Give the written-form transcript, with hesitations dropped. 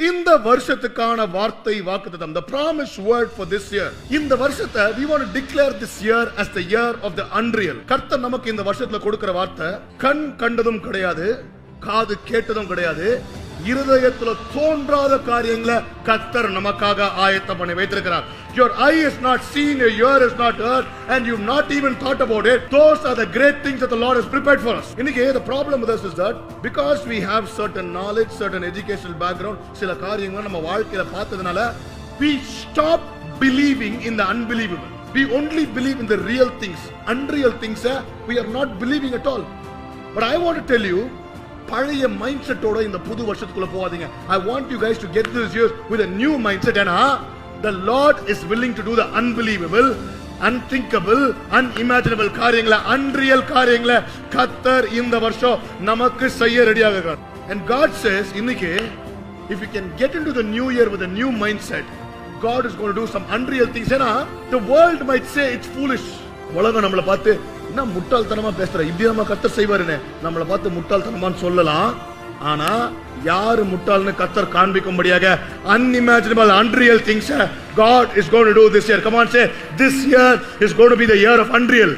இந்த வருஷத்துக்கான வார்த்தை வாக்குத்தத்தம், the promised word for this year. இந்த வருஷத்தை we want to declare this year as the year of the unreal. கர்த்தர் நமக்கு இந்த வருஷத்துல கொடுக்கிற வார்த்தை, கண் கண்டதும் கிடையாது, காது கேட்டதும் கிடையாது, இருதயத்துல தோன்றாத காரியங்களை கர்த்தர் நமக்காக ஆயத்தம் பண்ணி வைத்திருக்கிறார். Your eye is not seen, your ear is not heard, and you've not even thought about it. Those are the great things that the Lord has prepared for us. இன்னைக்கு the problem with us is that because we have certain knowledge, certain educational background, சில காரியங்களை நம்ம வாழ்க்கையில பார்த்ததுனால we stop believing in the unbelievable. We only believe in the real things. Unreal things we are not believing at all. But I want to tell you, பழைய mind செட்டோட இந்த புது வருஷத்துக்குள்ள போகாதீங்க. I want you guys to get this year with a new mindset. And the Lord is willing to do the unbelievable, unthinkable, unimaginable காரியங்களை, unreal காரியங்களை கர்த்தர் இந்த வருஷம் நமக்கு செய்ய ரெடியாக இருக்கிறார். And God says, இன்னைக்கு if you can get into the new year with a new mindset, God is going to do some unreal things. ஏன்னா the world might say it's foolish. உலகம் நம்மளை பார்த்து என்ன முட்டாள்தனமா பேசுற, இப்படி நம்ம கர்த்தர் செய்வாருன்னு நம்மளை பார்த்து முட்டாள்தனமான்னு சொல்லலாம். ஆனா யாரு முட்டாள்னு கர்த்தர் காண்பிக்கும்படியாக unimaginable, unreal things God is going to do this year. Come on, say this year is going to be the year of unreal.